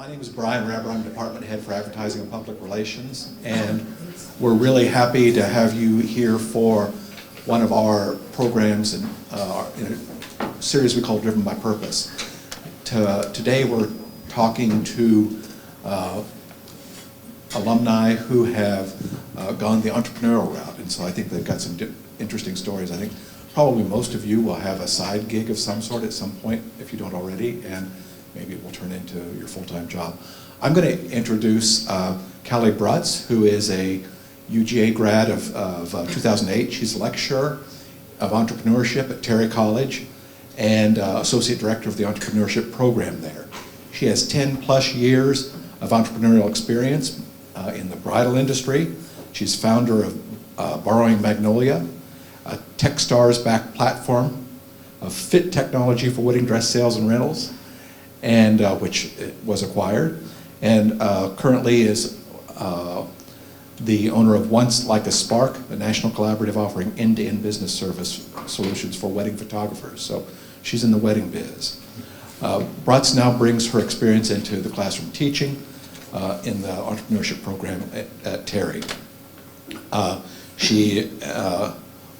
My name is Brian Reber. I'm Department Head for Advertising and Public Relations, and we're really happy to have you here for one of our programs in a series we call Driven by Purpose. Today we're talking to alumni who have gone the entrepreneurial route, and so I think they've got some interesting stories. I think probably most of you will have a side gig of some sort at some point, if you don't already, and maybe it will turn into your full-time job. I'm going to introduce Callie Brutz, who is a UGA grad of 2008. She's a lecturer of entrepreneurship at Terry College and associate director of the entrepreneurship program there. She has 10 plus years of entrepreneurial experience in the bridal industry. She's founder of Borrowing Magnolia, a Techstars-backed platform of fit technology for wedding dress sales and rentals, and which was acquired, and currently is the owner of Once Like a Spark, a national collaborative offering end-to-end business service solutions for wedding photographers. So she's in the wedding biz. Brutz now brings her experience into the classroom teaching in the entrepreneurship program at Terry. She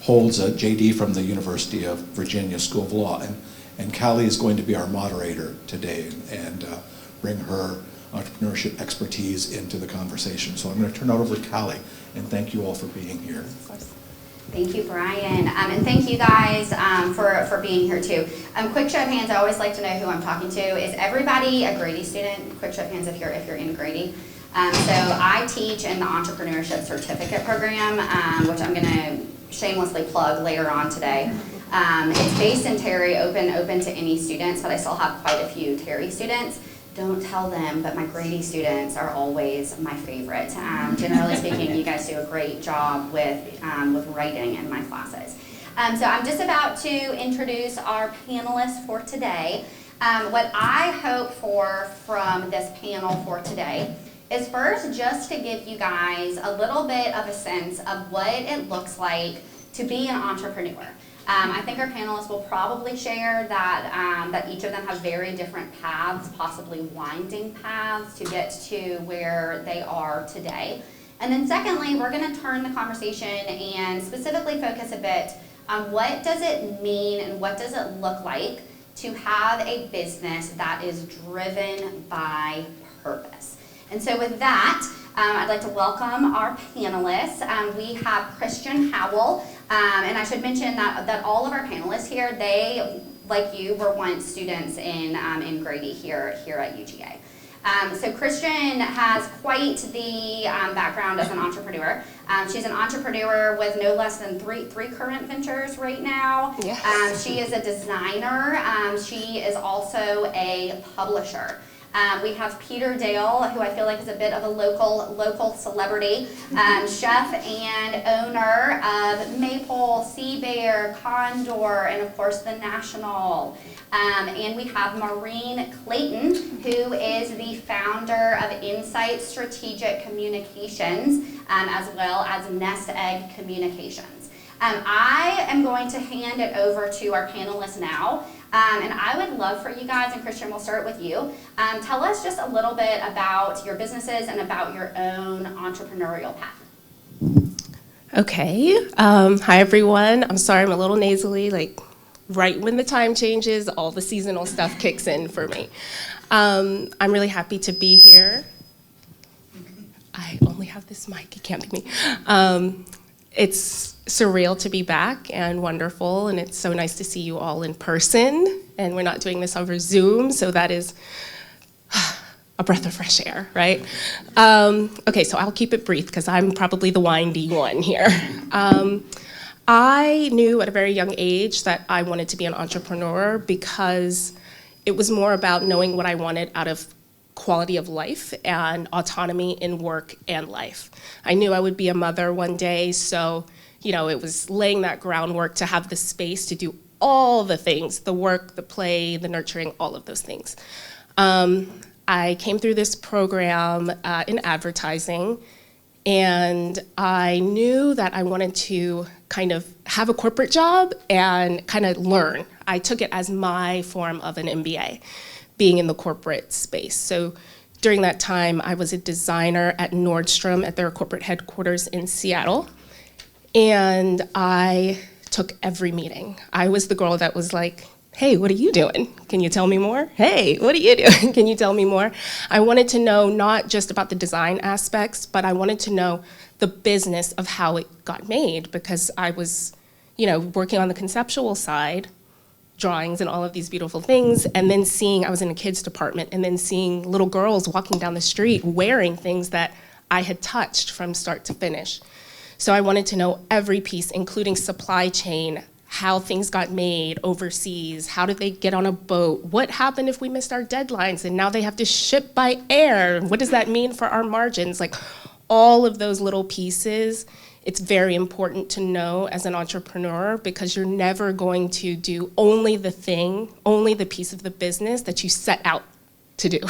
holds a JD from the University of Virginia School of Law, and Callie is going to be our moderator today and bring her entrepreneurship expertise into the conversation. So I'm going to turn it over to Callie, and thank you all for being here. Of course. Thank you, Brian, and thank you guys for being here too. Quick show of hands, I always like to know who I'm talking to. Is everybody a Grady student? Quick show of hands if you're in Grady. So I teach in the Entrepreneurship Certificate Program, which I'm going to shamelessly plug later on today. It's based in Terry, open to any students, but I still have quite a few Terry students. Don't tell them, but my Grady students are always my favorite. Generally speaking, you guys do a great job with writing in my classes. So I'm just about to introduce our panelists for today. What I hope for from this panel for today is first just to give you guys a little bit of a sense of what it looks like to be an entrepreneur. I think our panelists will probably share that each of them have very different paths, possibly winding paths to get to where they are today. And then secondly, we're going to turn the conversation and specifically focus a bit on what does it mean and what does it look like to have a business that is driven by purpose. And so with that, I'd like to welcome our panelists. We have Khristian Howell, and I should mention that all of our panelists here, they, like you, were once students in Grady here at UGA. So Khristian has quite the background as an entrepreneur. She's an entrepreneur with no less than three current ventures right now. Yes. She is a designer. She is also a publisher. We have Peter Dale, who I feel like is a bit of a local celebrity, chef and owner of Maple, Sea Bear, Condor, and of course the National. And we have Maureen Clayton, who is the founder of Insight Strategic Communications, as well as Nest Egg Communications. I am going to hand it over to our panelists now. And I would love for you guys, and Khristian, we'll start with you. Tell us just a little bit about your businesses and about your own entrepreneurial path. Okay. Hi, everyone. I'm sorry I'm a little nasally. Like, right when the time changes, all the seasonal stuff kicks in for me. I'm really happy to be here. I only have this mic. It can't be me. It's surreal to be back and wonderful, and it's so nice to see you all in person, and we're not doing this over Zoom, so that is a breath of fresh air, right? Okay, so I'll keep it brief because I'm probably the windy one here. I knew at a very young age that I wanted to be an entrepreneur because it was more about knowing what I wanted out of quality of life and autonomy in work and life. I knew I would be a mother one day, so it was laying that groundwork to have the space to do all the things, the work, the play, the nurturing, all of those things. I came through this program in advertising, and I knew that I wanted to kind of have a corporate job and kind of learn. I took it as my form of an MBA, being in the corporate space. So during that time, I was a designer at Nordstrom at their corporate headquarters in Seattle. And I took every meeting. I was the girl that was like, hey, what are you doing? Can you tell me more? Hey, what are you doing? Can you tell me more? I wanted to know not just about the design aspects, but I wanted to know the business of how it got made, because I was, working on the conceptual side, drawings and all of these beautiful things, and then I was in a kids department, and then seeing little girls walking down the street wearing things that I had touched from start to finish. So I wanted to know every piece, including supply chain, how things got made overseas, how did they get on a boat, what happened if we missed our deadlines and now they have to ship by air, what does that mean for our margins? Like all of those little pieces, it's very important to know as an entrepreneur, because you're never going to do only the piece of the business that you set out to do.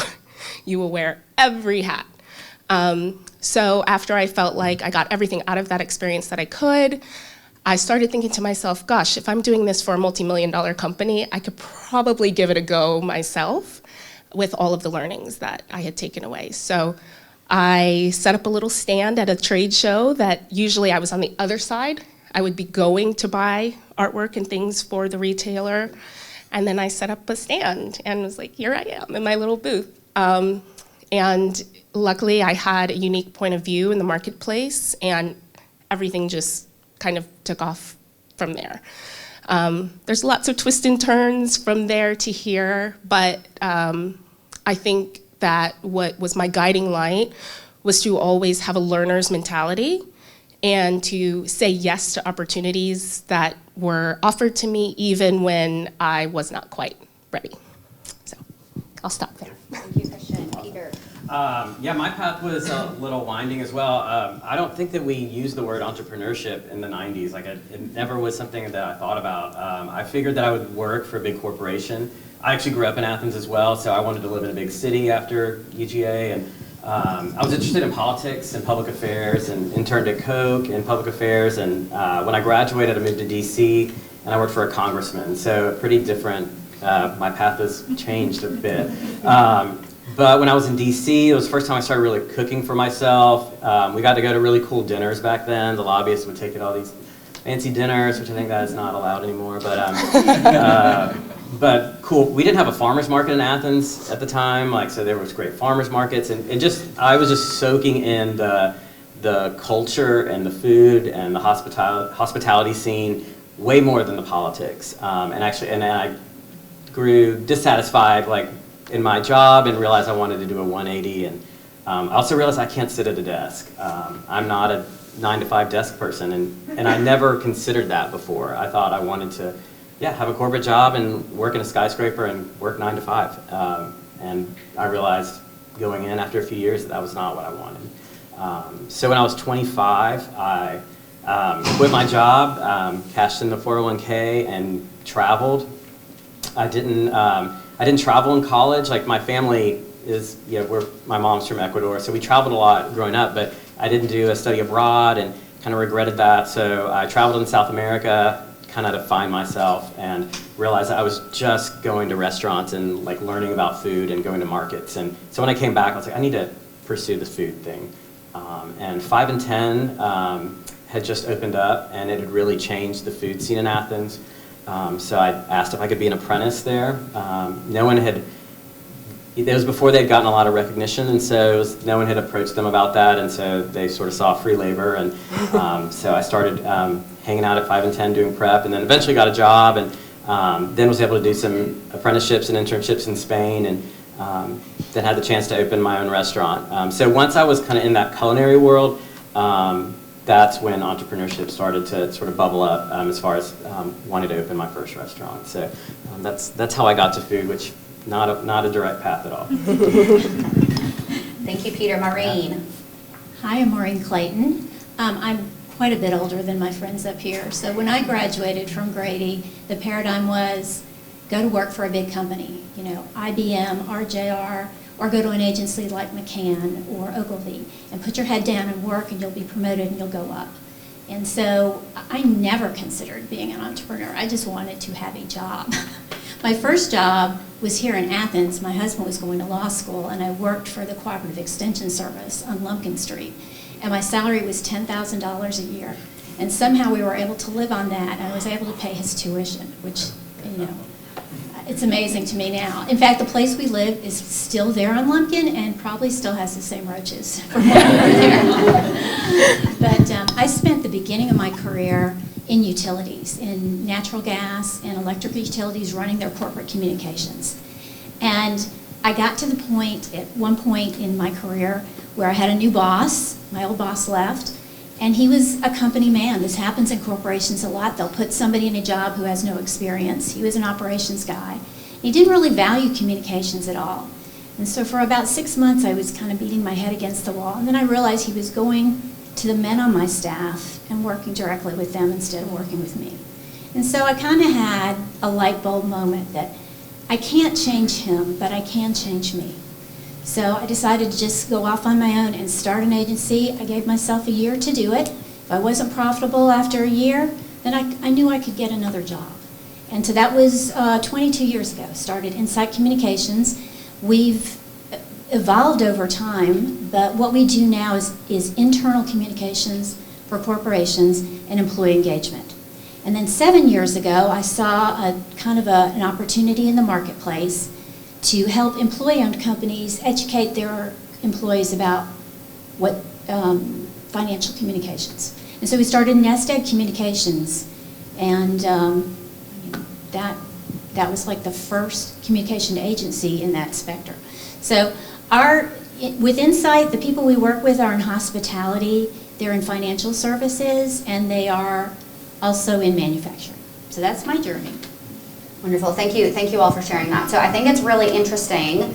You will wear every hat. So after I felt like I got everything out of that experience that I could, I started thinking to myself, gosh, if I'm doing this for a multi-million-dollar company, I could probably give it a go myself with all of the learnings that I had taken away. So I set up a little stand at a trade show that usually I was on the other side. I would be going to buy artwork and things for the retailer. And then I set up a stand and was like, here I am in my little booth. And luckily I had a unique point of view in the marketplace, and everything just kind of took off from there. There's lots of twists and turns from there to here, but I think that what was my guiding light was to always have a learner's mentality and to say yes to opportunities that were offered to me even when I was not quite ready. So I'll stop there. Thank you, Khristian. Peter. Yeah, my path was a little winding as well. I don't think that we used the word entrepreneurship in the 90s. Like, it never was something that I thought about. I figured that I would work for a big corporation. I actually grew up in Athens as well, so I wanted to live in a big city after UGA. And I was interested in politics and public affairs, and interned at Coke in public affairs. And when I graduated, I moved to DC, and I worked for a congressman. So pretty different. My path has changed a bit. But when I was in DC, it was the first time I started really cooking for myself. We got to go to really cool dinners back then. The lobbyists would take it all these fancy dinners, which I think that is not allowed anymore. But cool. We didn't have a farmer's market in Athens at the time, so there was great farmer's markets, and I was just soaking in the culture and the food and the hospitality scene way more than the politics. And I grew dissatisfied in my job and realized I wanted to do a 180. And I also realized I can't sit at a desk. I'm not a 9-to-5 desk person, and I never considered that before. I thought I wanted to have a corporate job and work in a skyscraper and work 9 to 5. And I realized going in after a few years that was not what I wanted. So when I was 25, I quit my job, cashed in the 401k, and traveled. I didn't travel in college. My family is, my mom's from Ecuador, so we traveled a lot growing up, but I didn't do a study abroad and kind of regretted that. So I traveled in South America, kind of to find myself, and realized that I was just going to restaurants and learning about food and going to markets. And so when I came back, I was like, I need to pursue the food thing. And 5 and 10 had just opened up, and it had really changed the food scene in Athens. So I asked if I could be an apprentice there. It was before they'd gotten a lot of recognition, and so no one had approached them about that, and so they sort of saw free labor. And so I started hanging out at 5 and 10 doing prep, and then eventually got a job, and then was able to do some apprenticeships and internships in Spain, and then had the chance to open my own restaurant. So once I was kind of in that culinary world, that's when entrepreneurship started to sort of bubble up as far as wanting to open my first restaurant. So that's how I got to food, which not a direct path at all. Thank you, Peter. Maureen. Hi, I'm Maureen Clayton. I'm quite a bit older than my friends up here. So when I graduated from Grady, the paradigm was go to work for a big company, IBM, RJR, or go to an agency like McCann or Ogilvy, and put your head down and work, and you'll be promoted and you'll go up. And so I never considered being an entrepreneur. I just wanted to have a job. My first job was here in Athens. My husband was going to law school, and I worked for the Cooperative Extension Service on Lumpkin Street. And my salary was $10,000 a year. And somehow we were able to live on that, and I was able to pay his tuition, which, you know, it's amazing to me now. In fact, the place we live is still there on Lumpkin and probably still has the same roaches from when we were there. But I spent the beginning of my career in utilities, in natural gas and electric utilities, running their corporate communications. And I got to the point, at one point in my career, where I had a new boss. My old boss left, and he was a company man. This happens in corporations a lot. They'll put somebody in a job who has no experience. He was an operations guy. He didn't really value communications at all. And so for about 6 months, I was kind of beating my head against the wall. And then I realized he was going to the men on my staff and working directly with them instead of working with me. And so I kind of had a light bulb moment that I can't change him, but I can change me. So I decided to just go off on my own and start an agency. I gave myself a year to do it. If I wasn't profitable after a year, then I knew I could get another job. And so that was 22 years ago. Started Insight Communications. We've evolved over time, but what we do now is internal communications for corporations and employee engagement. And then 7 years ago, I saw an opportunity in the marketplace to help employee-owned companies educate their employees about what financial communications. And so we started Nest Egg Communications, and that was like the first communication agency in that sector. So with Insight, the people we work with are in hospitality, they're in financial services, and they are also in manufacturing. So that's my journey. Wonderful. Thank you all for sharing that. So I think it's really interesting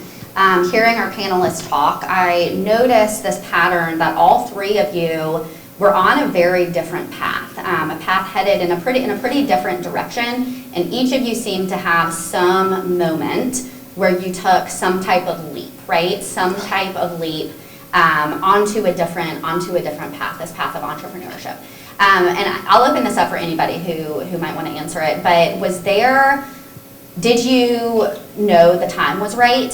hearing our panelists talk. I noticed this pattern that all three of you were on a very different path, a path headed in a pretty different direction, and each of you seemed to have some moment where you took some type of leap, right? Some type of leap onto a different path, this path of entrepreneurship. And I'll open this up for anybody who might want to answer it, but did you know the time was right?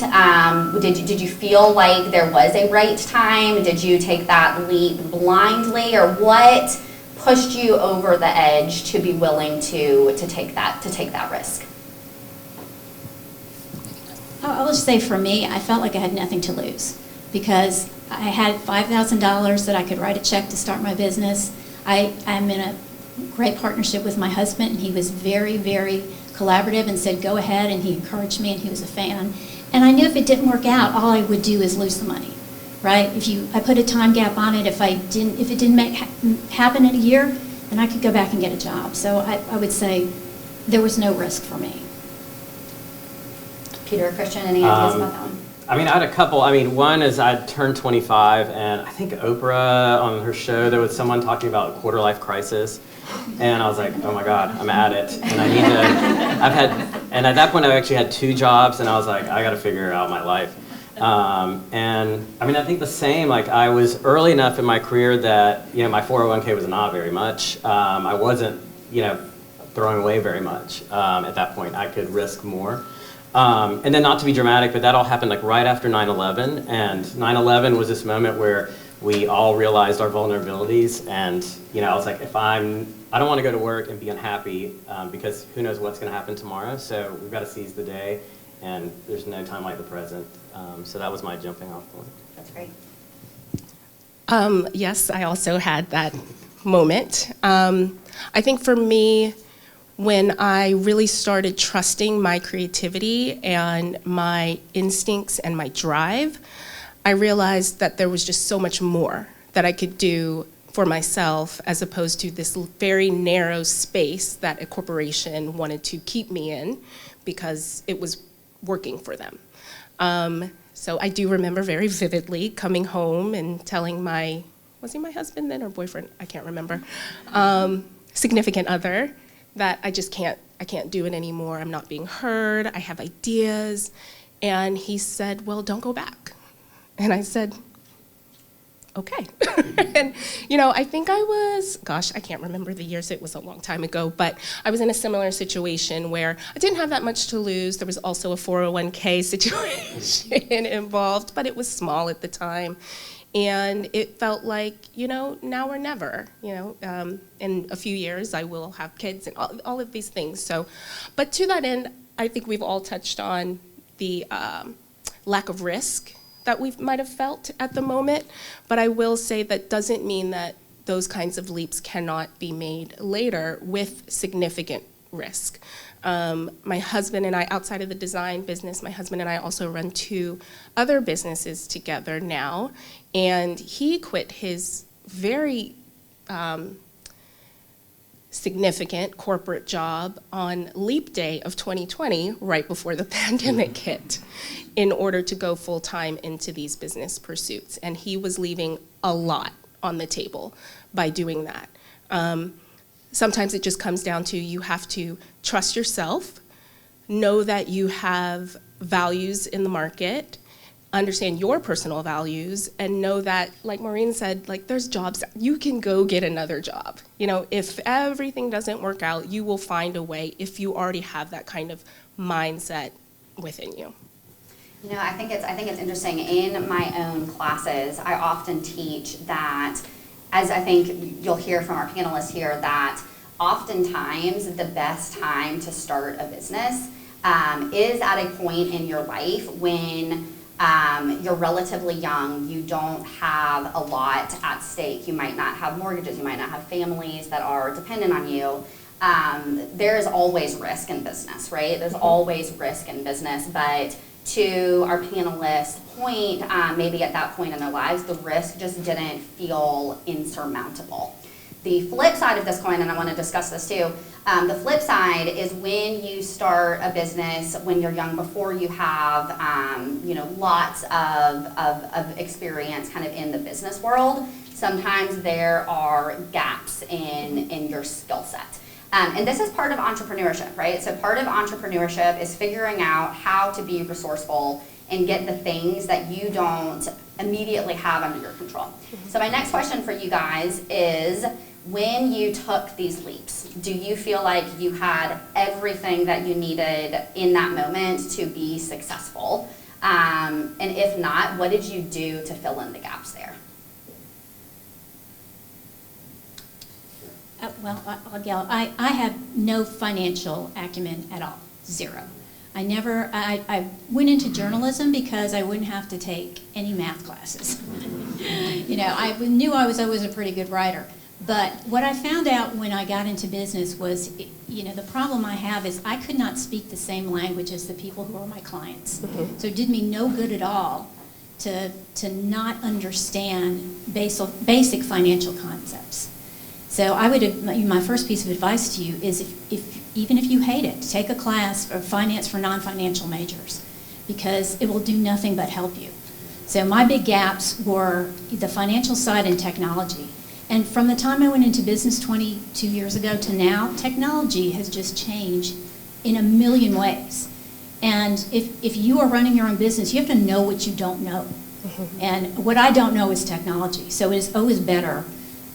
Did you feel like there was a right time? Did you take that leap blindly, or what pushed you over the edge to be willing to take that risk? I'll just say for me, I felt like I had nothing to lose because I had $5,000 that I could write a check to start my business. I'm in a great partnership with my husband, and he was very, very collaborative and said, go ahead, and he encouraged me, and he was a fan. And I knew if it didn't work out, all I would do is lose the money, right? I put a time gap on it, if it didn't happen in a year, then I could go back and get a job. So I would say there was no risk for me. Peter or Khristian, any ideas about that one? I mean, I had a couple. I mean, one is I turned 25, and I think Oprah, on her show, there was someone talking about a quarter-life crisis. And I was like, oh my God, I'm at it. And and at that point I actually had 2 jobs, and I was like, I gotta figure out my life. And I mean, I think the same, like I was early enough in my career that, my 401k was not very much. I wasn't, throwing away very much. At that point, I could risk more. And then not to be dramatic, but that all happened like right after 9/11. And 9/11 was this moment where we all realized our vulnerabilities, and I was like, I don't want to go to work and be unhappy because who knows what's going to happen tomorrow. So we've got to seize the day, and there's no time like the present. So that was my jumping off point. That's great. Yes, I also had that moment. I think for me, when I really started trusting my creativity and my instincts and my drive, I realized that there was just so much more that I could do for myself as opposed to this very narrow space that a corporation wanted to keep me in because it was working for them. So I do remember very vividly coming home and telling was he my husband then or boyfriend? I can't remember. Significant other, that I can't do it anymore. I'm not being heard. I have ideas. And he said, well, don't go back. And I said, okay. And, I think I was, gosh, I can't remember the years, it was a long time ago, but I was in a similar situation where I didn't have that much to lose. There was also a 401k situation involved, but it was small at the time. And it felt like, now or never, in a few years I will have kids and all of these things. So, but to that end, I think we've all touched on the lack of risk that we might have felt at the moment. But I will say that doesn't mean that those kinds of leaps cannot be made later with significant risk. My husband and I, outside of the design business, my husband and I also run 2 other businesses together now, and he quit his very significant corporate job on leap day of 2020, right before the pandemic hit, in order to go full-time into these business pursuits. And he was leaving a lot on the table by doing that. Sometimes it just comes down to you have to trust yourself, know that you have values in the market, understand your personal values, and know that, like Maureen said, like there's jobs, you can go get another job. If everything doesn't work out, you will find a way if you already have that kind of mindset within you. I think it's interesting. In my own classes, I often teach that, as I think you'll hear from our panelists here, that oftentimes the best time to start a business is at a point in your life when you're relatively young, you don't have a lot at stake. You might not have mortgages, you might not have families that are dependent on you. There's always risk in business, right? There's always risk in business, but to our panelists' point, maybe at that point in their lives, the risk just didn't feel insurmountable. The flip side of this coin, and I want to discuss this too, the flip side is when you start a business when you're young, before you have lots of experience kind of in the business world, sometimes there are gaps in your skill set. And this is part of entrepreneurship, right? So part of entrepreneurship is figuring out how to be resourceful and get the things that you don't immediately have under your control. So my next question for you guys is, when you took these leaps, do you feel like you had everything that you needed in that moment to be successful? And if not, what did you do to fill in the gaps there? I have no financial acumen at all, 0. I went into journalism because I wouldn't have to take any math classes. I knew I was always a pretty good writer. But what I found out when I got into business was, the problem I have is I could not speak the same language as the people who are my clients. So it did me no good at all to not understand basic financial concepts. So my first piece of advice to you is even if you hate it, take a class of finance for non-financial majors, because it will do nothing but help you. So my big gaps were the financial side and technology. And from the time I went into business 22 years ago to now, technology has just changed in a million ways. And if you are running your own business, you have to know what you don't know. And what I don't know is technology. So it is always better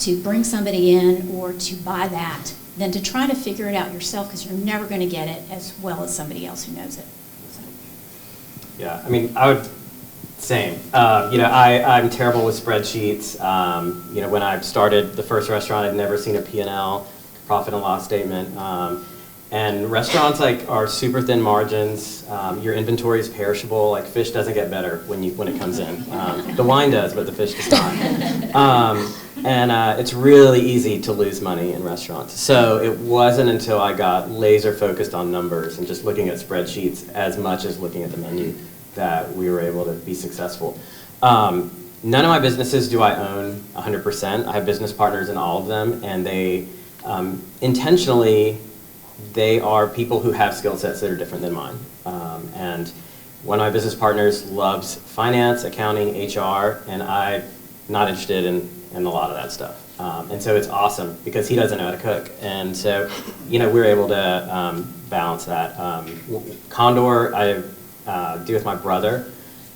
to bring somebody in or to buy that than to try to figure it out yourself, because you're never going to get it as well as somebody else who knows it. So. Yeah, I would, same. I'm terrible with spreadsheets. When I started the first restaurant, I'd never seen a P&L, profit and loss statement. And restaurants are super thin margins. Your inventory is perishable. Fish doesn't get better when it comes in. The wine does, but the fish does not. And it's really easy to lose money in restaurants. So it wasn't until I got laser focused on numbers and just looking at spreadsheets as much as looking at the menu that we were able to be successful. None of my businesses do I own 100%. I have business partners in all of them, and they intentionally, they are people who have skill sets that are different than mine. And one of my business partners loves finance, accounting, HR, and I'm not interested in a lot of that stuff. And so it's awesome because he doesn't know how to cook. And so, we're able to balance that. Condor, I do with my brother.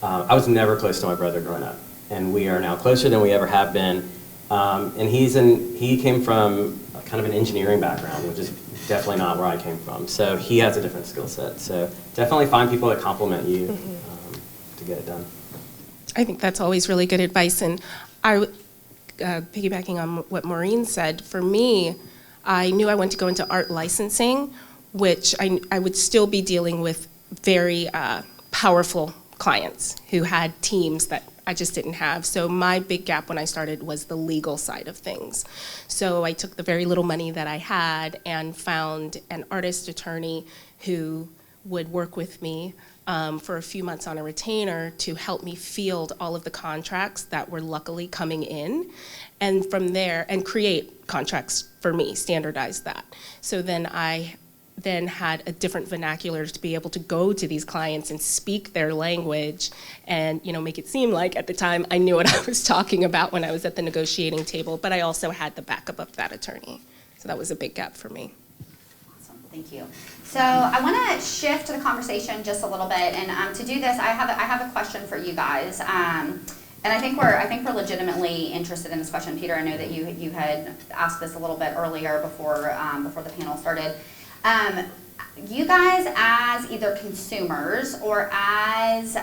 I was never close to my brother growing up. and we are now closer than we ever have been. And he came from kind of an engineering background, which is definitely not where I came from. So he has a different skill set. So definitely find people that complement you to get it done. I think that's always really good advice. And piggybacking on what Maureen said, for me, I knew I wanted to go into art licensing, which I would still be dealing with very powerful clients who had teams that I just didn't have. So my big gap when I started was the legal side of things. So I took the very little money that I had and found an artist attorney who would work with me for a few months on a retainer to help me field all of the contracts that were luckily coming in, and from there, and create contracts for me, standardize that. So then I had a different vernacular to be able to go to these clients and speak their language and make it seem like at the time I knew what I was talking about when I was at the negotiating table, but I also had the backup of that attorney. So that was a big gap for me. Awesome, thank you. So I want to shift the conversation just a little bit, and to do this, I have a question for you guys, and I think we're legitimately interested in this question. Peter, I know that you had asked this a little bit earlier before the panel started. You guys, as either consumers or as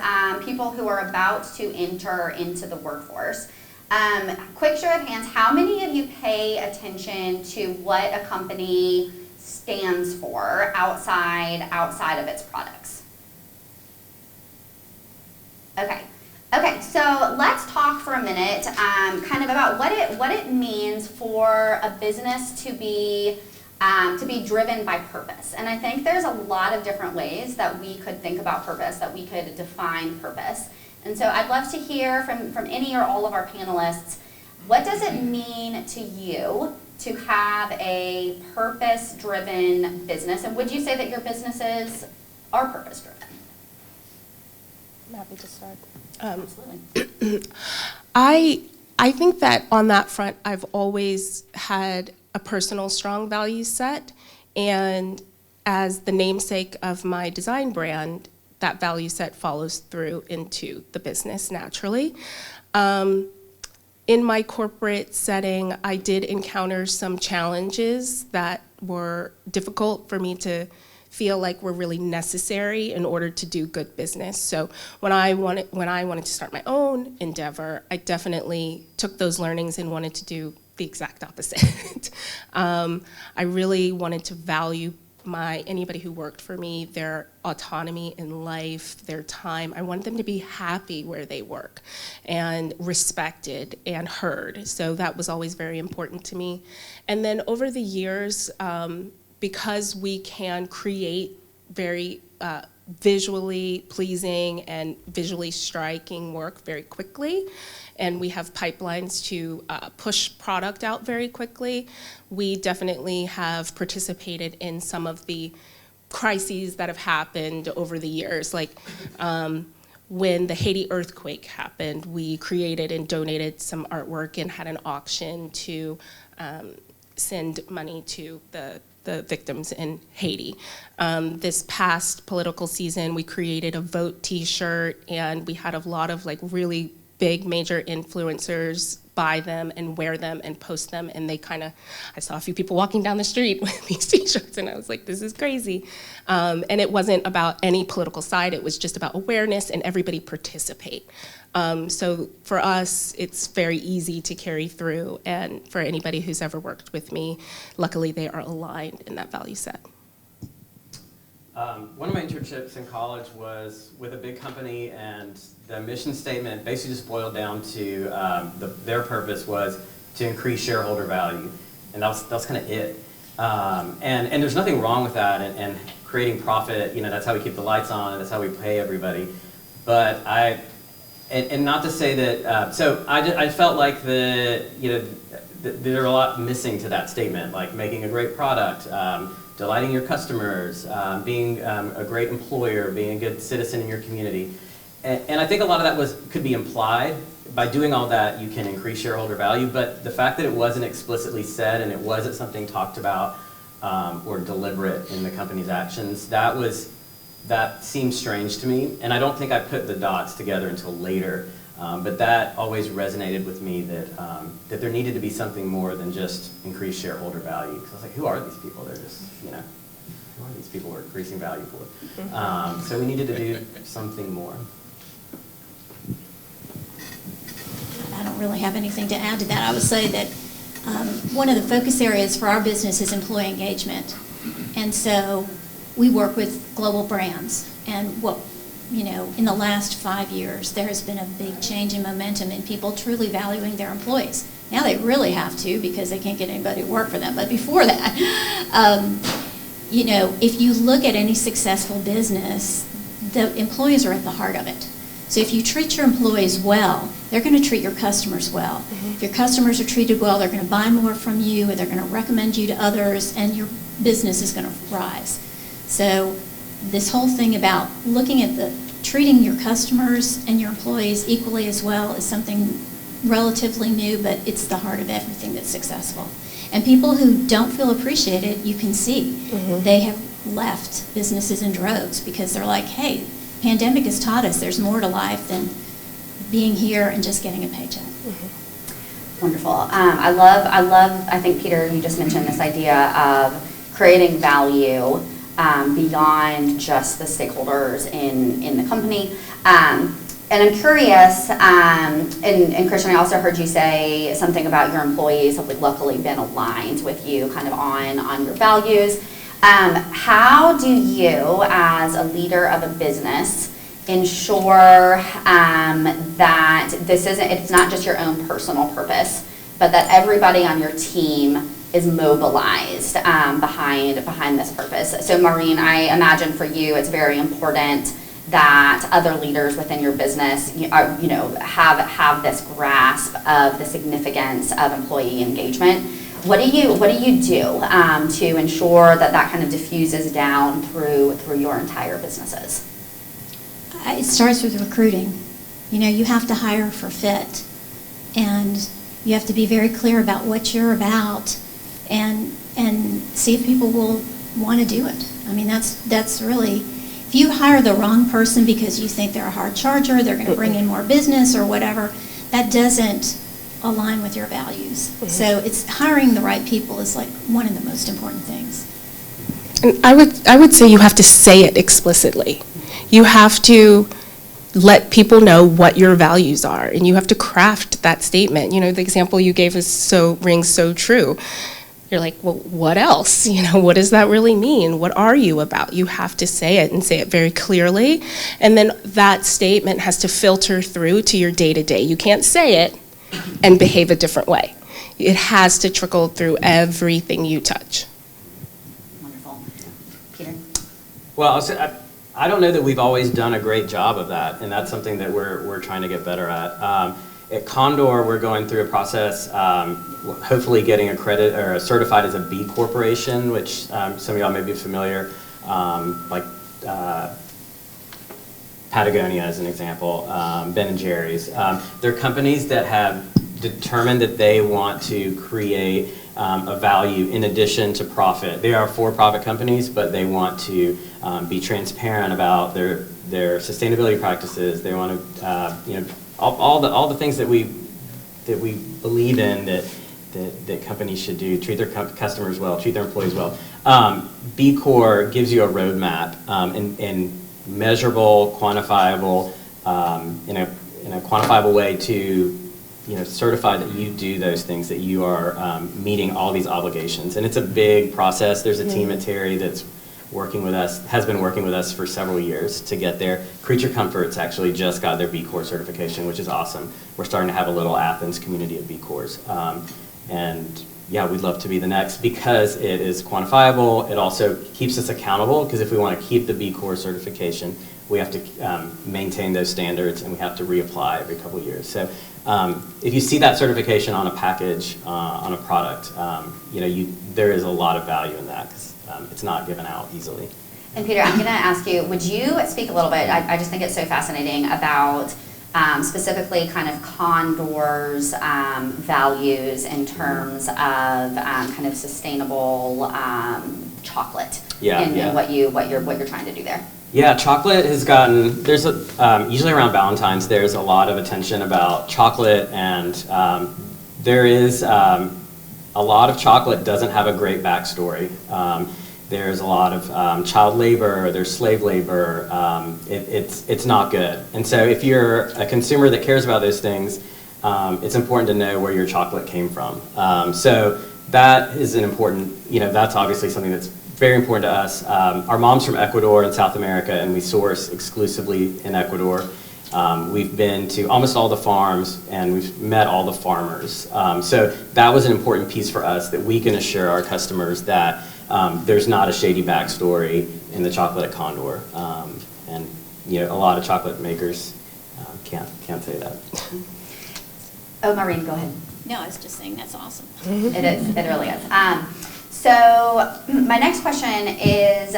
people who are about to enter into the workforce, quick show of hands, how many of you pay attention to what a company stands for outside of its products? Okay, so let's talk for a minute kind of about what it means for a business to be driven by purpose. And I think there's a lot of different ways that we could think about purpose, that we could define purpose. And so I'd love to hear from any or all of our panelists, what does it mean to you to have a purpose-driven business? And would you say that your businesses are purpose-driven? I'm happy to start. Absolutely. I think that on that front, I've always had a personal strong value set, and as the namesake of my design brand, that value set follows through into the business naturally. In my corporate setting, I did encounter some challenges that were difficult for me to feel like were really necessary in order to do good business. So when I wanted to start my own endeavor, I definitely took those learnings and wanted to do the exact opposite. I really wanted to value anybody who worked for me, their autonomy in life, their time. I wanted them to be happy where they work and respected and heard. So that was always very important to me. And then over the years, because we can create very visually pleasing and visually striking work very quickly, and we have pipelines to push product out very quickly, we definitely have participated in some of the crises that have happened over the years. Like when the Haiti earthquake happened, we created and donated some artwork and had an auction to send money to the victims in Haiti. This past political season, we created a vote t-shirt, and we had a lot of really big major influencers buy them and wear them and post them, and I saw a few people walking down the street with these t-shirts, and I was like, this is crazy. And it wasn't about any political side, it was just about awareness and everybody participate. So for us, it's very easy to carry through, and for anybody who's ever worked with me, luckily they are aligned in that value set. One of my internships in college was with a big company, and the mission statement basically just boiled down to their purpose was to increase shareholder value, and that was kind of it. And there's nothing wrong with that, and creating profit. That's how we keep the lights on, and that's how we pay everybody. But and not to say that. So I felt like there are a lot missing to that statement, like making a great product. Delighting your customers, being a great employer, being a good citizen in your community. And I think a lot of that could be implied. By doing all that, you can increase shareholder value, but the fact that it wasn't explicitly said and it wasn't something talked about or deliberate in the company's actions, that seemed strange to me, and I don't think I put the dots together until later. But that always resonated with me that there needed to be something more than just increased shareholder value. Because I was like, who are these people? They're just, who are these people we're increasing value for? So we needed to do something more. I don't really have anything to add to that. I would say that one of the focus areas for our business is employee engagement. And so we work with global brands. And in the last 5 years, there has been a big change in momentum in people truly valuing their employees. Now they really have to because they can't get anybody to work for them. But before that, if you look at any successful business, the employees are at the heart of it. So if you treat your employees well, they're going to treat your customers well. Mm-hmm. If your customers are treated well, they're going to buy more from you, they're going to recommend you to others, and your business is going to rise. So this whole thing about looking at treating your customers and your employees equally as well is something relatively new, but it's the heart of everything that's successful. And people who don't feel appreciated, you can see, mm-hmm. they have left businesses in droves because they're like, hey, pandemic has taught us there's more to life than being here and just getting a paycheck. Mm-hmm. Wonderful. I think, Peter, you just mentioned this idea of creating value beyond just the stakeholders in the company. And I'm curious, and Khristian, I also heard you say something about your employees have luckily been aligned with you kind of on your values. How do you, as a leader of a business, ensure that it's not just your own personal purpose, but that everybody on your team is mobilized behind this purpose? So Maureen, I imagine for you it's very important that other leaders within your business have this grasp of the significance of employee engagement. What do you do to ensure that kind of diffuses down through your entire businesses? It starts with recruiting. You have to hire for fit, and you have to be very clear about what you're about, and see if people will want to do it. I mean, that's really, if you hire the wrong person because you think they're a hard charger, they're going to bring in more business or whatever, that doesn't align with your values. Mm-hmm. So it's hiring the right people is one of the most important things. And I would say you have to say it explicitly. You have to let people know what your values are, and you have to craft that statement. The example you gave rings so true. You're like, well, what else? What does that really mean? What are you about? You have to say it and say it very clearly, and then that statement has to filter through to your day-to-day. You can't say it and behave a different way. It has to trickle through everything you touch. Wonderful. Peter? Well, I don't know that we've always done a great job of that, and that's something that we're trying to get better at. At Condor, we're going through a process, hopefully getting accredited or certified as a B Corporation, which some of y'all may be familiar, like Patagonia as an example, Ben & Jerry's. They're companies that have determined that they want to create a value in addition to profit. They are for-profit companies, but they want to be transparent about their sustainability practices. They want to, all the things that we believe in that companies should do, treat their customers well, treat their employees well. B Corp gives you a roadmap in measurable, quantifiable, in a quantifiable way to certify that you do those things, that you are meeting all these obligations. And it's a big process. There's a team at Terry that's working with us, has been working with us for several years to get there. Creature Comforts actually just got their B Corp certification, which is awesome. We're starting to have a little Athens community of B Corps. And yeah, we'd love to be the next because it is quantifiable. It also keeps us accountable, because if we want to keep the B Corp certification, we have to maintain those standards, and we have to reapply every couple of years. So if you see that certification on a package, on a product, there is a lot of value in that, because it's not given out easily. And Peter, I'm going to ask you, would you speak a little bit, I just think it's so fascinating, about specifically kind of Condor's values in terms of kind of sustainable chocolate, and what you're trying to do there. Yeah, chocolate has gotten, usually around Valentine's, there's a lot of attention about chocolate, and there is a lot of chocolate doesn't have a great backstory. There's a lot of child labor, there's slave labor, it's not good. And so if you're a consumer that cares about those things, it's important to know where your chocolate came from. So that is an important, that's obviously something that's very important to us. Our mom's from Ecuador in South America, and we source exclusively in Ecuador. We've been to almost all the farms, and we've met all the farmers. So that was an important piece for us, that we can assure our customers that there's not a shady backstory in the chocolate at Condor. And a lot of chocolate makers can't say that. Oh, Maureen, go ahead. No, I was just saying that's awesome. It is, it really is. So my next question is,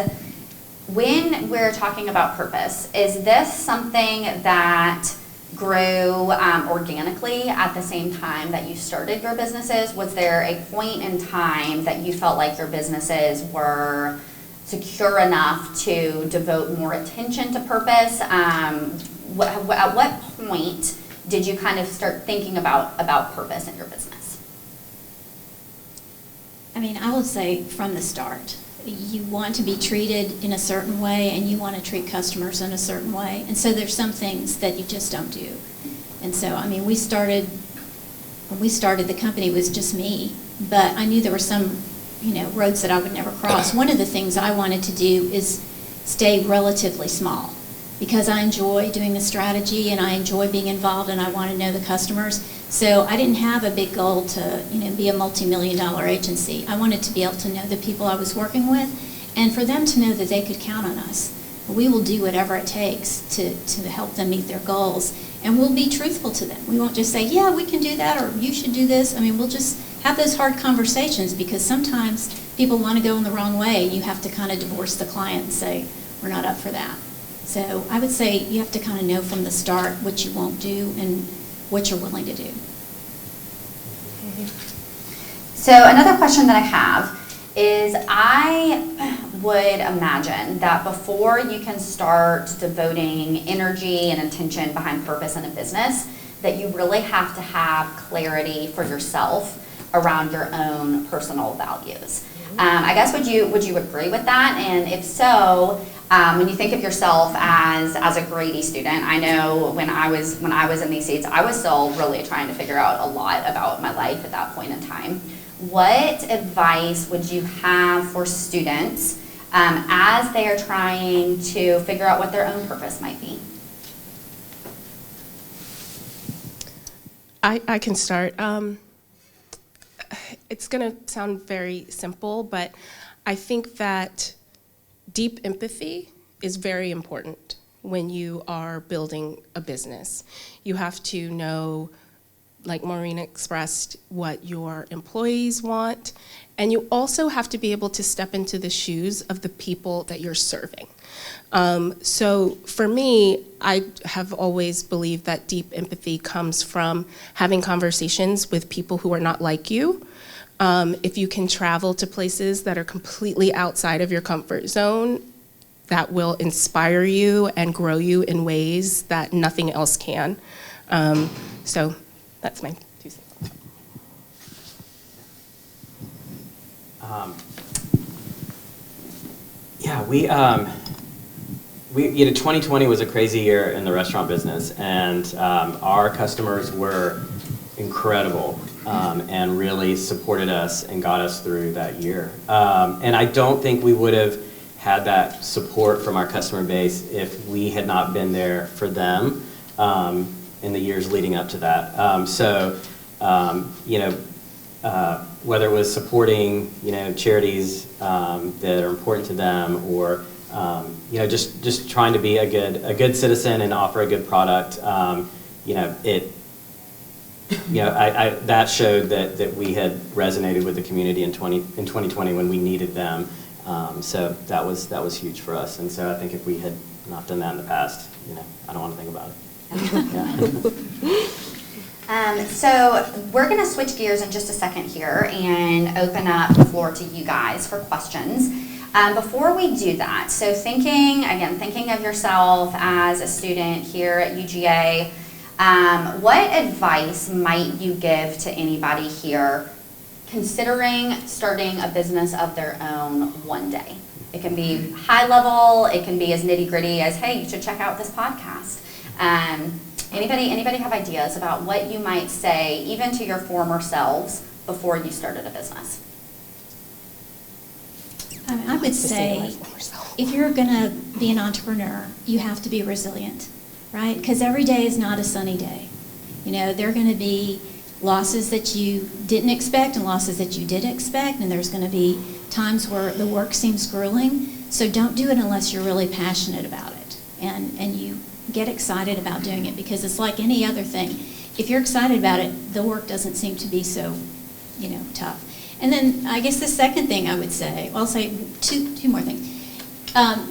when we're talking about purpose, is this something that grew organically at the same time that you started your businesses? Was there a point in time that you felt like your businesses were secure enough to devote more attention to purpose? At what point did you kind of start thinking about purpose in your business? I mean, I would say from the start, you want to be treated in a certain way, and you want to treat customers in a certain way. And so there's some things that you just don't do. And so, I mean, when we started, the company was just me, but I knew there were some, roads that I would never cross. One of the things I wanted to do is stay relatively small, because I enjoy doing the strategy, and I enjoy being involved, and I want to know the customers. So I didn't have a big goal to, be a multi-million-dollar agency. I wanted to be able to know the people I was working with, and for them to know that they could count on us. We will do whatever it takes to help them meet their goals, and we'll be truthful to them. We won't just say, yeah, we can do that, or you should do this. I mean, we'll just have those hard conversations, because sometimes people want to go in the wrong way, and you have to kind of divorce the client and say, we're not up for that. So I would say you have to kind of know from the start what you won't do and what you're willing to do. So another question that I have is, I would imagine that before you can start devoting energy and attention behind purpose in a business, that you really have to have clarity for yourself around your own personal values. I guess would you agree with that? And if so, when you think of yourself as a Grady student, I know when I was in these seats, I was still really trying to figure out a lot about my life at that point in time. What advice would you have for students as they are trying to figure out what their own purpose might be? I can start. It's going to sound very simple, but I think that deep empathy is very important when you are building a business. You have to know, like Maureen expressed, what your employees want, and you also have to be able to step into the shoes of the people that you're serving. So for me, I have always believed that deep empathy comes from having conversations with people who are not like you. If you can travel to places that are completely outside of your comfort zone, that will inspire you and grow you in ways that nothing else can. So that's my 2 cents. Yeah, we 2020 was a crazy year in the restaurant business, and our customers were incredible and really supported us and got us through that year. And I don't think we would have had that support from our customer base if we had not been there for them in the years leading up to that. Whether it was supporting, charities that are important to them, or just trying to be a good citizen and offer a good product, that showed that we had resonated with the community in 2020 when we needed them. So that was huge for us. And so I think if we had not done that in the past, I don't want to think about it. So we're going to switch gears in just a second here and open up the floor to you guys for questions. Before we do that, so thinking of yourself as a student here at UGA, what advice might you give to anybody here considering starting a business of their own one day? It can be high level, it can be as nitty gritty as, hey, you should check out this podcast. Anybody have ideas about what you might say even to your former selves before you started a business? I would say if you're going to be an entrepreneur, you have to be resilient, right? Because every day is not a sunny day. You know, there are going to be losses that you didn't expect and losses that you did expect, and there's going to be times where the work seems grueling. So don't do it unless you're really passionate about it and you get excited about doing it, because it's like any other thing. If you're excited about it, the work doesn't seem to be so, tough. And then I guess the second thing I would say, well, I'll say two more things.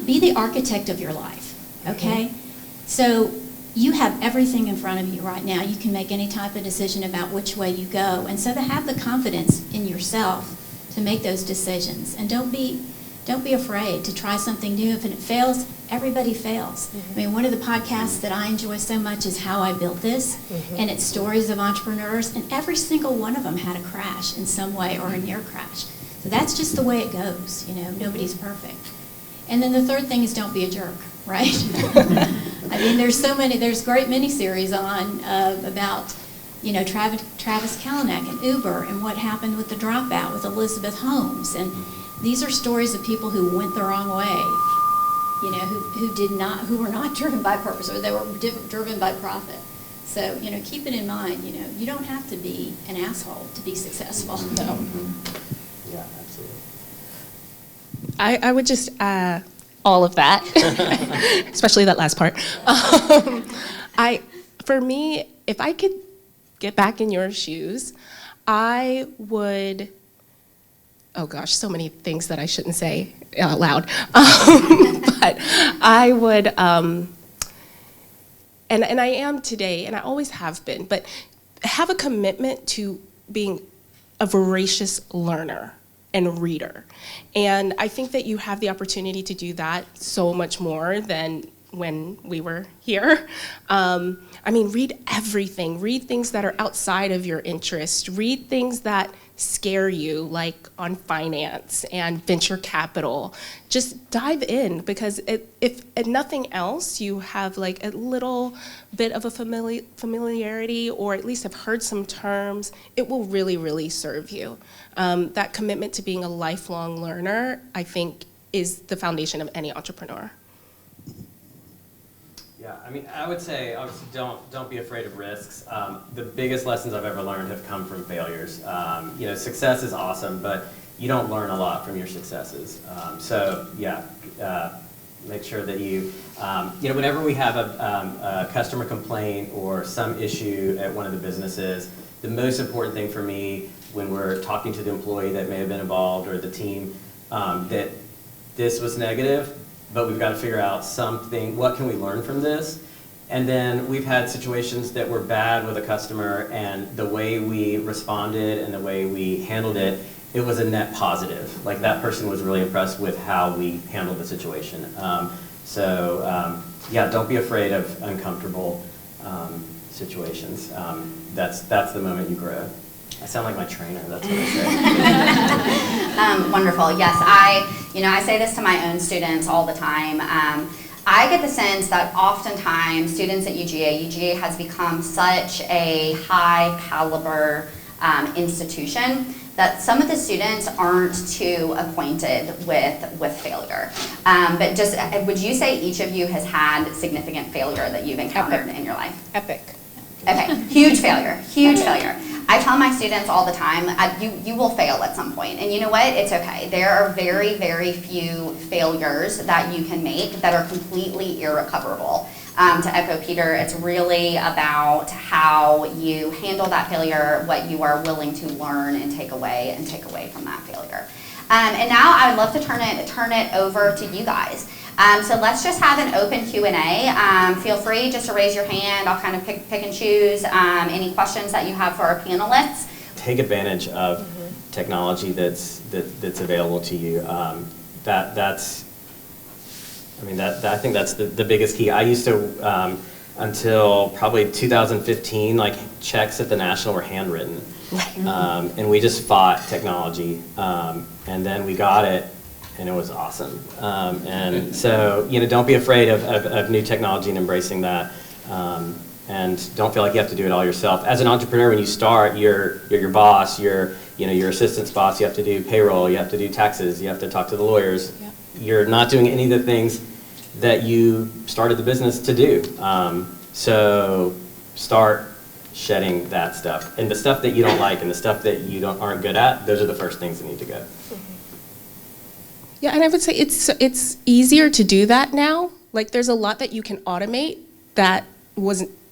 Be the architect of your life, okay? Mm-hmm. So you have everything in front of you right now. You can make any type of decision about which way you go. And so to have the confidence in yourself to make those decisions. And don't be afraid to try something new. If it fails, everybody fails. Mm-hmm. I mean, one of the podcasts that I enjoy so much is How I Built This, mm-hmm. and it's stories of entrepreneurs, and every single one of them had a crash in some way or a near crash. So that's just the way it goes, nobody's perfect. And then the third thing is don't be a jerk, right? I mean, there's great miniseries on about, Travis Kalanick and Uber and what happened with the dropout with Elizabeth Holmes. And these are stories of people who went the wrong way, who were not driven by purpose, or they were driven by profit. So, keep it in mind, you don't have to be an asshole to be successful. So. Mm-hmm. Yeah, absolutely. I would just all of that, especially that last part. For me, if I could get back in your shoes, I would, oh gosh, so many things that I shouldn't say out loud. But I would, and I am today, and I always have been, but have a commitment to being a voracious learner and reader. And I think that you have the opportunity to do that so much more than when we were here. Read everything. Read things that are outside of your interest. Read things that scare you, like on finance and venture capital. Just dive in, because if nothing else, you have like a little bit of a familiarity, or at least have heard some terms, it will really, really serve you. That commitment to being a lifelong learner, I think, is the foundation of any entrepreneur. Yeah, I would say, obviously, don't be afraid of risks. The biggest lessons I've ever learned have come from failures. Success is awesome, but you don't learn a lot from your successes. Make sure that you, whenever we have a customer complaint or some issue at one of the businesses, the most important thing for me when we're talking to the employee that may have been involved or the team, that this was negative, but we've got to figure out something, what can we learn from this? And then we've had situations that were bad with a customer, and the way we responded and the way we handled it, it was a net positive. Like, that person was really impressed with how we handled the situation. Don't be afraid of uncomfortable situations. That's the moment you grow. I sound like my trainer, that's what I say. Wonderful, yes. I say this to my own students all the time. I get the sense that oftentimes students at UGA has become such a high caliber institution that some of the students aren't too acquainted with failure. But just, would you say each of you has had significant failure that you've encountered in your life? Epic. Okay, huge failure, huge failure. I tell my students all the time, you will fail at some point, and you know what, it's okay. There are very, very few failures that you can make that are completely irrecoverable. To echo Peter, it's really about how you handle that failure, what you are willing to learn and take away from that failure. And now I would love to turn it over to you guys. So let's just have an open Q&A. Feel free just to raise your hand. I'll kind of pick and choose any questions that you have for our panelists. Take advantage of technology that's available to you. that's, I mean, I think that's the biggest key. I used to, until probably 2015, like checks at the National were handwritten. And we just fought technology. And then we got it, and it was awesome. And so, don't be afraid of new technology and embracing that. And don't feel like you have to do it all yourself. As an entrepreneur, when you start, you're your boss, you're your assistant's boss, you have to do payroll, you have to do taxes, you have to talk to the lawyers. Yep. You're not doing any of the things that you started the business to do. So start shedding that stuff. And the stuff that you don't like and the stuff that you aren't good at, those are the first things that need to go. Yeah, and I would say it's easier to do that now. Like, there's a lot that you can automate that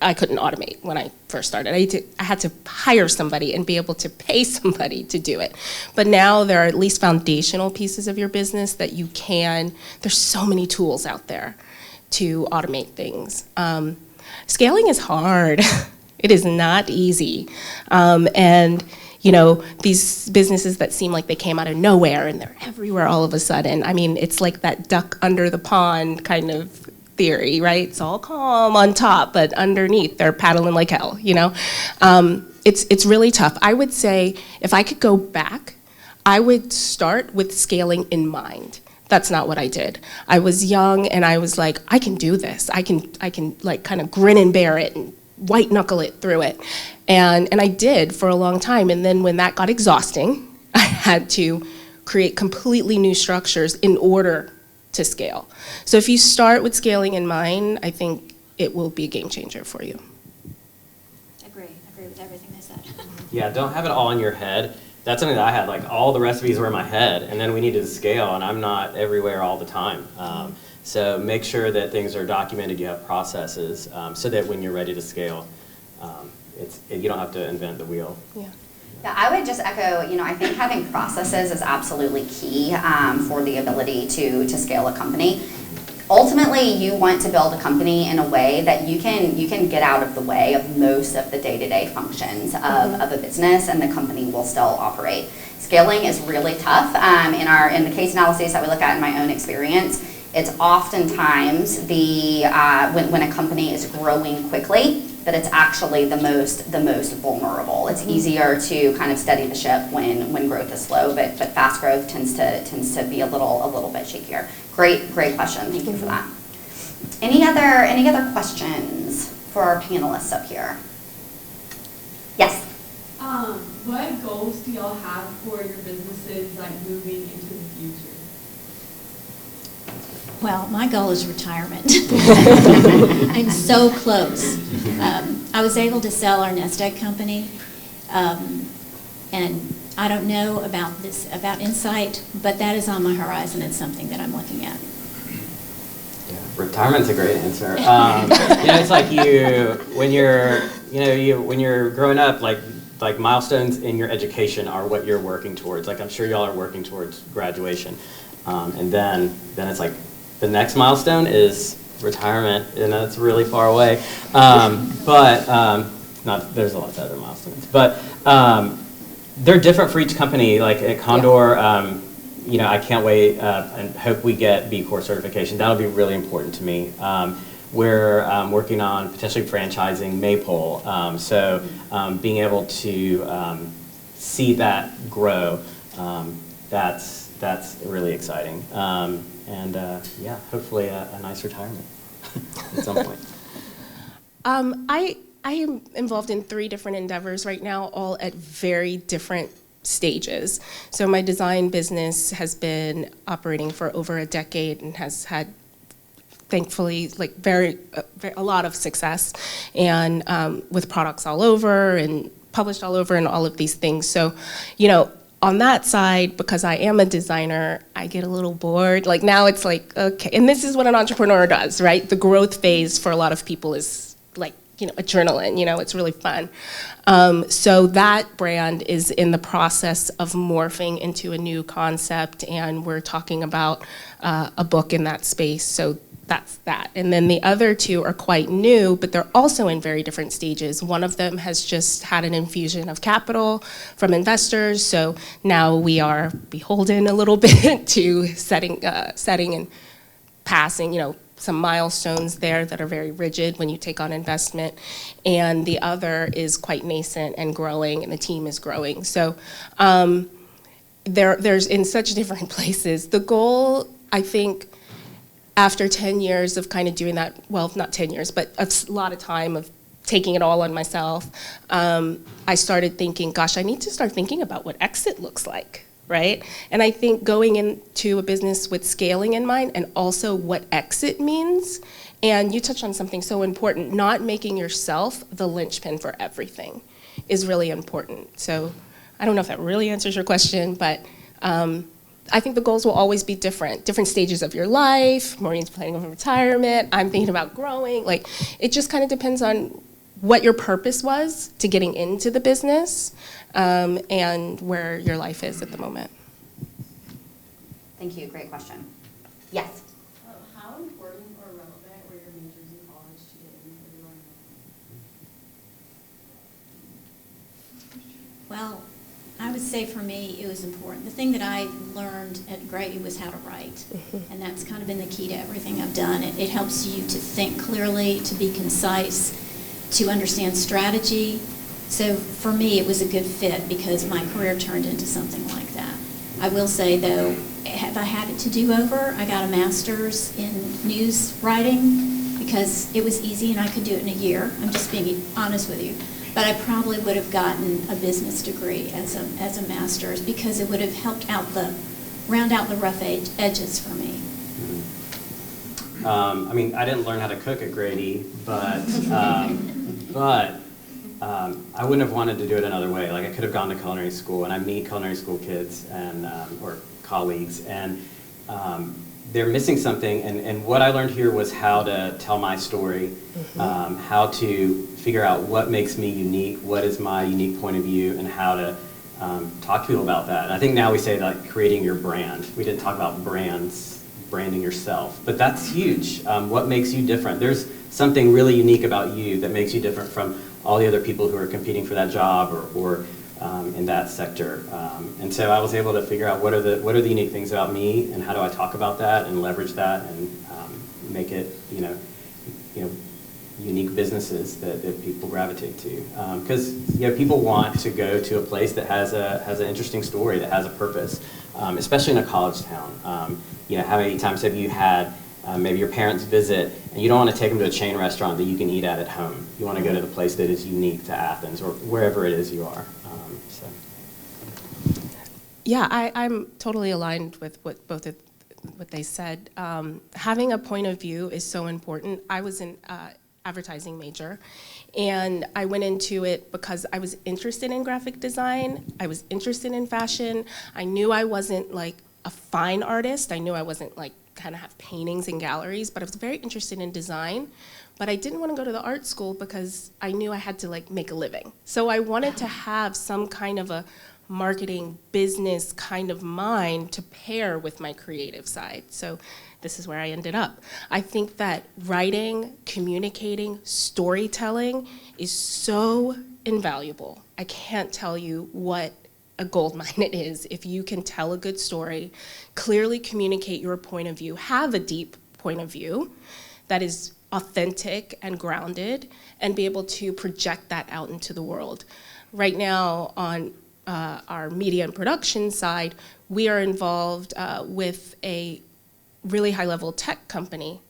I couldn't automate when I first started. I had to hire somebody and be able to pay somebody to do it. But now there are at least foundational pieces of your business that you can, there's so many tools out there to automate things. Scaling is hard. It is not easy. And these businesses that seem like they came out of nowhere and they're everywhere all of a sudden. I mean, it's like that duck under the pond kind of theory, right? It's all calm on top, but underneath they're paddling like hell, It's really tough. I would say if I could go back, I would start with scaling in mind. That's not what I did. I was young and I was like, I can do this. I can like kind of grin and bear it and white knuckle it through it. And I did for a long time. And then when that got exhausting, I had to create completely new structures in order to scale. So if you start with scaling in mind, I think it will be a game changer for you. Agree with everything they said. Yeah, don't have it all in your head. That's something that I had, like all the recipes were in my head, and then we needed to scale, and I'm not everywhere all the time. So make sure that things are documented, you have processes, so that when you're ready to scale, you don't have to invent the wheel. Yeah, I would just echo, I think having processes is absolutely key for the ability to scale a company. Ultimately, you want to build a company in a way that you can get out of the way of most of the day-to-day functions of a business, and the company will still operate. Scaling is really tough. In the case analyses that we look at in my own experience, it's oftentimes when a company is growing quickly that it's actually the most vulnerable. It's easier to kind of steady the ship when growth is slow, but fast growth tends to be a little bit shakier. Great question. Thank you for that. Any other questions for our panelists up here? Yes. What goals do y'all have for your businesses, like moving into the future? Well, my goal is retirement. I'm so close. I was able to sell our nest egg company, and I don't know about Insight, but that is on my horizon. It's something that I'm looking at. Yeah, retirement's a great answer. It's like when you're growing up, like milestones in your education are what you're working towards. Like I'm sure y'all are working towards graduation, and then it's like the next milestone is retirement, and it's really far away. There's a lot of other milestones, but they're different for each company. Like at Condor, I can't wait and hope we get B Corp certification. That'll be really important to me. We're working on potentially franchising Maypole, so being able to see that grow, that's really exciting. Hopefully a nice retirement at some point. I am involved in 3 different endeavors right now, all at very different stages. So my design business has been operating for over a decade and has had, thankfully, like a lot of success, and with products all over and published all over and all of these things. So, on that side, because I am a designer, I get a little bored. Like now it's like, okay, and this is what an entrepreneur does, right? The growth phase for a lot of people is like, adrenaline, it's really fun. So that brand is in the process of morphing into a new concept, and we're talking about a book in that space. So that's that. And then the other two are quite new, but they're also in very different stages. One of them has just had an infusion of capital from investors, so now we are beholden a little bit to setting and passing, some milestones there that are very rigid when you take on investment. And the other is quite nascent and growing, and the team is growing. So there's in such different places. The goal, I think, after 10 years of kind of doing that, well, not 10 years, but a lot of time of taking it all on myself, I started thinking, gosh, I need to start thinking about what exit looks like, right? And I think going into a business with scaling in mind and also what exit means, and you touched on something so important, not making yourself the linchpin for everything is really important. So I don't know if that really answers your question, but I think the goals will always be different stages of your life. Maureen's planning on retirement. I'm thinking about growing. Like, it just kind of depends on what your purpose was to getting into the business and where your life is at the moment. Thank you, great question. Yes? How important or relevant were your majors in college to get into the line? Well, I would say for me, it was important. The thing that I learned at Grady was how to write. And that's kind of been the key to everything I've done. It helps you to think clearly, to be concise, to understand strategy. So for me, it was a good fit because my career turned into something like that. I will say, though, if I had it to do over, I got a master's in news writing because it was easy and I could do it in a year. I'm just being honest with you. But I probably would have gotten a business degree as a master's because it would have helped round out the rough edges for me. I mean, I didn't learn how to cook at Grady, but I wouldn't have wanted to do it another way. Like, I could have gone to culinary school, and I meet culinary school kids and or colleagues, and they're missing something. And what I learned here was how to tell my story, how to figure out what makes me unique, what is my unique point of view, and how to talk to people about that. And I think now we say, like, creating your brand. We didn't talk about branding yourself, but that's huge. What makes you different? There's something really unique about you that makes you different from all the other people who are competing for that job or in that sector. And so I was able to figure out what are the unique things about me, and how do I talk about that and leverage that and make it unique businesses that people gravitate to. Because people want to go to a place that has an interesting story, that has a purpose, especially in a college town. How many times have you had maybe your parents visit, and you don't want to take them to a chain restaurant that you can eat at home. You want to go to the place that is unique to Athens or wherever it is you are. Yeah, I'm totally aligned with what they said. Having a point of view is so important. I was an advertising major, and I went into it because I was interested in graphic design. I was interested in fashion. I knew I wasn't like a fine artist. I knew I wasn't like kind of have paintings in galleries, but I was very interested in design. But I didn't want to go to the art school because I knew I had to like make a living. So I wanted to have some kind of a marketing business kind of mind to pair with my creative side. So this is where I ended up. I think that writing, communicating, storytelling is so invaluable. I can't tell you what a gold mine it is if you can tell a good story, clearly communicate your point of view, have a deep point of view that is authentic and grounded, and be able to project that out into the world. Right now on our media and production side, we are involved with a really high-level tech company.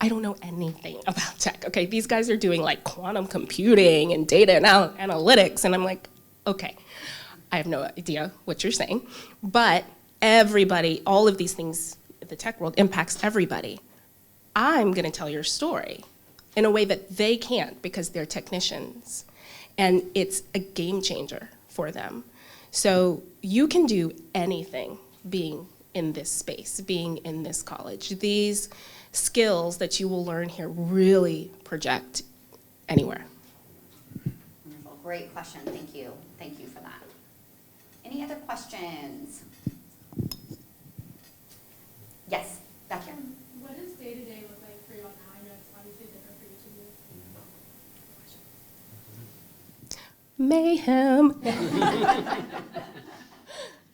I don't know anything about tech, okay? These guys are doing like quantum computing and data analytics, and I'm like, okay, I have no idea what you're saying, but everybody, all of these things in the tech world impacts everybody. I'm gonna tell your story in a way that they can't because they're technicians, and it's a game changer for them. So you can do anything being in this space, being in this college. These skills that you will learn here really project anywhere. Wonderful, great question, thank you. Thank you for that. Any other questions? Yes, back here. What does day-to-day look like mayhem.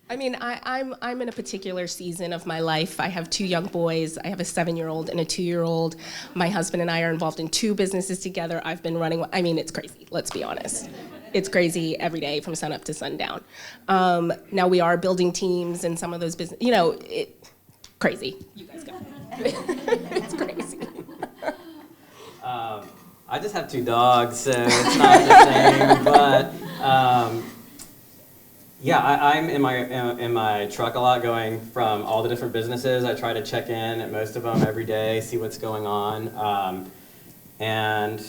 I mean, I'm in a particular season of my life. I have 2 young boys. I have a 7-year-old and a 2-year-old. My husband and I are involved in 2 businesses together. I've been running, I mean, it's crazy, let's be honest. It's crazy every day from sun up to sundown. Now we are building teams and some of those business, crazy. You guys go. It's crazy. I just have 2 dogs, so it's not the same, but yeah, I'm in my truck a lot, going from all the different businesses. I try to check in at most of them every day, see what's going on. And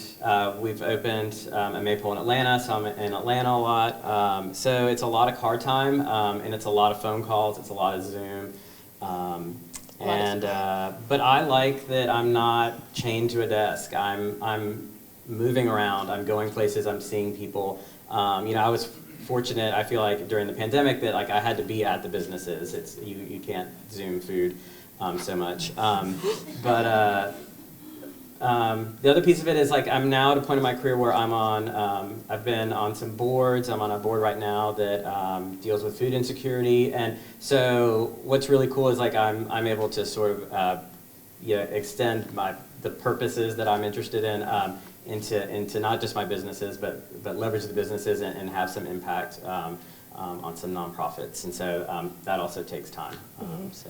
we've opened a Maypole in Atlanta, so I'm in Atlanta a lot. So it's a lot of car time, and it's a lot of phone calls, it's a lot of Zoom. But I like that I'm not chained to a desk. I'm moving around, I'm going places, I'm seeing people. I was fortunate, I feel like, during the pandemic that I had to be at the businesses. It's you can't Zoom food so much. The other piece of it is I'm now at a point in my career where I've been on some boards. I'm on a board right now that deals with food insecurity, and so what's really cool is I'm able to sort of extend the purposes that I'm interested in into not just my businesses, but leverage the businesses and have some impact on some nonprofits, and so that also takes time. So.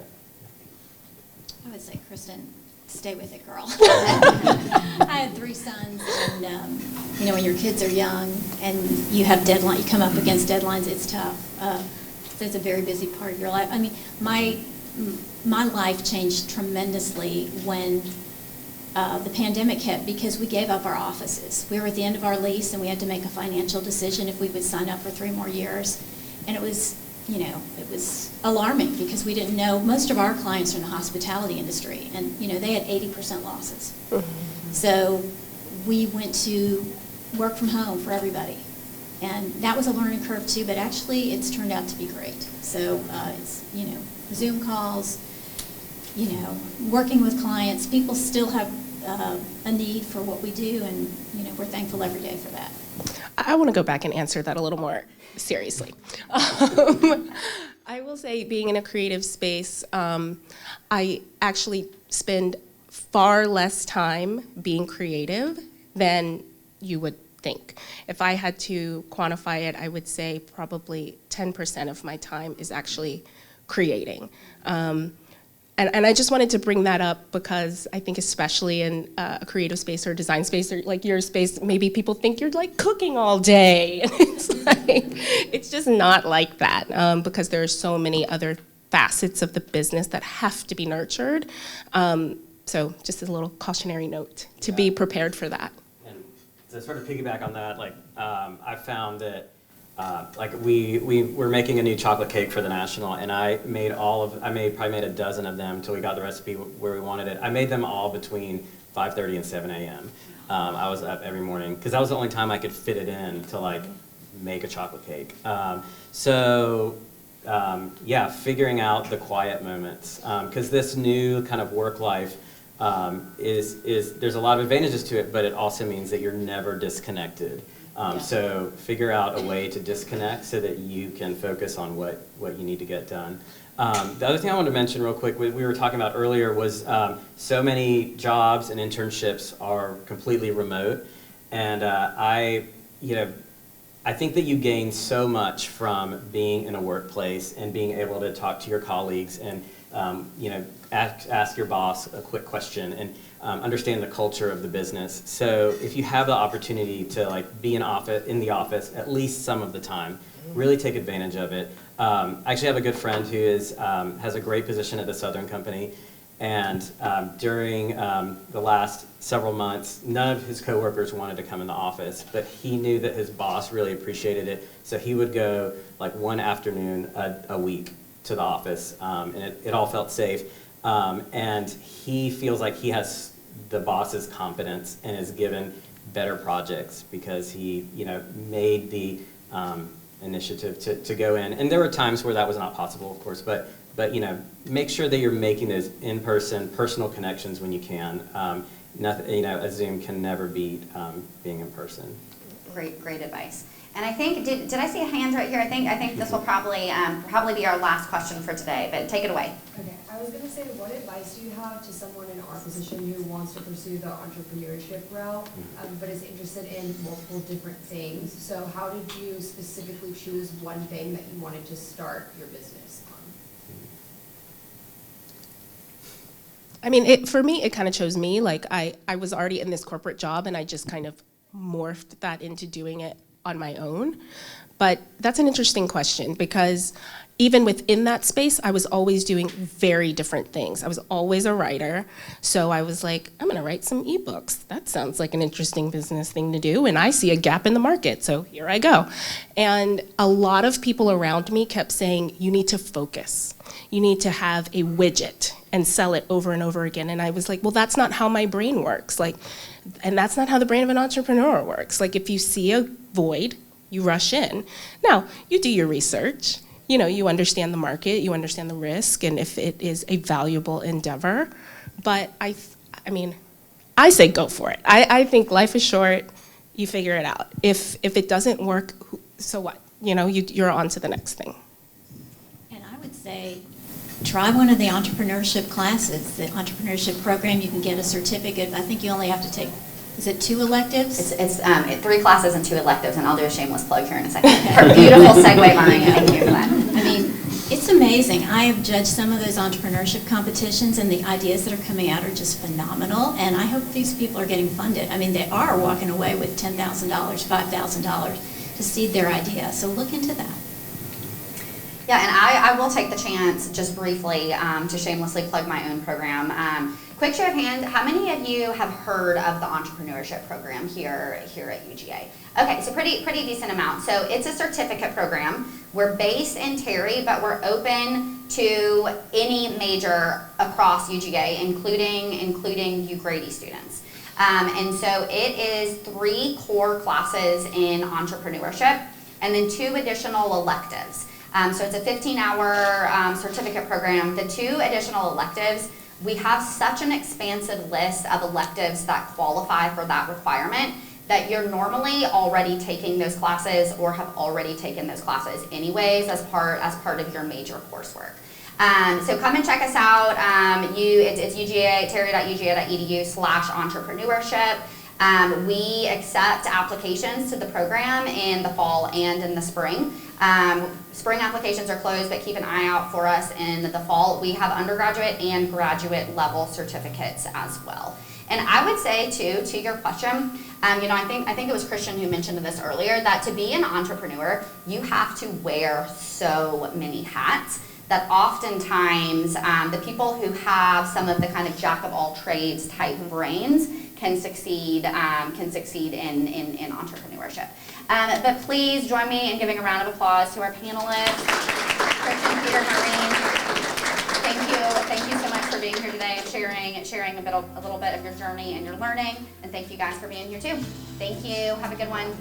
I would say, Kristen, stay with it, girl. I have 3 sons, and when your kids are young and you come up against deadlines, it's tough. So it's a very busy part of your life. I mean, my life changed tremendously when the pandemic hit, because we gave up our offices. We were at the end of our lease, and we had to make a financial decision if we would sign up for 3 more years. And it was alarming, because we didn't know. Most of our clients are in the hospitality industry, and they had 80% losses. Mm-hmm. So we went to work from home for everybody, and that was a learning curve too. But actually, it's turned out to be great. So it's Zoom calls, working with clients. People still have a need for what we do, and we're thankful every day for that. I want to go back and answer that a little more seriously. I will say, being in a creative space, I actually spend far less time being creative than you would think. If I had to quantify it, I would say probably 10% of my time is actually creating. And I just wanted to bring that up because I think, especially in a creative space or a design space or like your space, maybe people think you're cooking all day. And it's just not like that, because there are so many other facets of the business that have to be nurtured. So just a little cautionary note to be prepared for that. And to sort of piggyback on that, I found that we're making a new chocolate cake for the National, and I probably made a dozen of them until we got the recipe where we wanted it. I made them all between 5:30 and 7 a.m. I was up every morning because that was the only time I could fit it in to make a chocolate cake. Figuring out the quiet moments, because this new kind of work life there's a lot of advantages to it, but it also means that you're never disconnected. So figure out a way to disconnect so that you can focus on what you need to get done. The other thing I wanted to mention real quick, we were talking about earlier, was so many jobs and internships are completely remote, and I think that you gain so much from being in a workplace and being able to talk to your colleagues and ask your boss a quick question and understand the culture of the business. So if you have the opportunity to be in the office at least some of the time, really take advantage of it. I actually have a good friend who has a great position at the Southern Company, and during the last several months, none of his coworkers wanted to come in the office, but he knew that his boss really appreciated it, so he would go one afternoon a week to the office, and it all felt safe. And he feels like he has the boss's confidence and is given better projects because he, made the initiative to go in. And there were times where that was not possible, of course, but make sure that you're making those in-person, personal connections when you can. A Zoom can never beat being in person. great advice. And I think, did I see a hand right here? I think this will probably be our last question for today, but take it away. Okay, I was gonna say, what advice do you have to someone in our position who wants to pursue the entrepreneurship route, but is interested in multiple different things? So how did you specifically choose one thing that you wanted to start your business on? I mean, for me, it kind of chose me. Like, I was already in this corporate job, and I just kind of morphed that into doing it on my own. But that's an interesting question, because even within that space, I was always doing very different things. I was always a writer, so I was like, I'm gonna write some ebooks. That sounds like an interesting business thing to do, and I see a gap in the market, so here I go. And a lot of people around me kept saying, you need to focus. You need to have a widget and sell it over and over again. And I was like, well, that's not how my brain works. Like, and that's not how the brain of an entrepreneur works. Like, if you see a void, you rush in. Now, you do your research. You know, you understand the market, you understand the risk, and if it is a valuable endeavor. But I mean, I say go for it. I think life is short. You figure it out. If it doesn't work, so what? You know, you're on to the next thing. And I would say, try one of the entrepreneurship classes. The entrepreneurship program, you can get a certificate. I think you only have to take, is it 2 electives? It's 3 classes and 2 electives, and I'll do a shameless plug here in a second. Her beautiful segue, Maureen. Thank you for that. I mean, it's amazing. I have judged some of those entrepreneurship competitions, and the ideas that are coming out are just phenomenal, and I hope these people are getting funded. I mean, they are walking away with $10,000, $5,000 to seed their idea, so look into that. Yeah, and I will take the chance just briefly to shamelessly plug my own program. Quick show of hands, how many of you have heard of the entrepreneurship program here at UGA? Okay, so pretty decent amount. So it's a certificate program. We're based in Terry, but we're open to any major across UGA, including you Grady students. And so it is 3 core classes in entrepreneurship and then 2 additional electives. So it's a 15-hour certificate program. The 2 additional electives, we have such an expansive list of electives that qualify for that requirement that you're normally already taking those classes or have already taken those classes anyways as part of your major coursework. So come and check us out. It's UGA, terry.uga.edu/entrepreneurship. We accept applications to the program in the fall and in the spring. Spring applications are closed, but keep an eye out for us in the fall. We have undergraduate and graduate level certificates as well. And I would say too, to your question, you know, I think it was Khristian who mentioned this earlier, that to be an entrepreneur, you have to wear so many hats that oftentimes the people who have some of the kind of jack of all trades type brains can succeed in entrepreneurship. But please join me in giving a round of applause to our panelists, Khristian, Peter, Maureen. Thank you so much for being here today and sharing a little bit of your journey and your learning. And thank you guys for being here too. Thank you. Have a good one.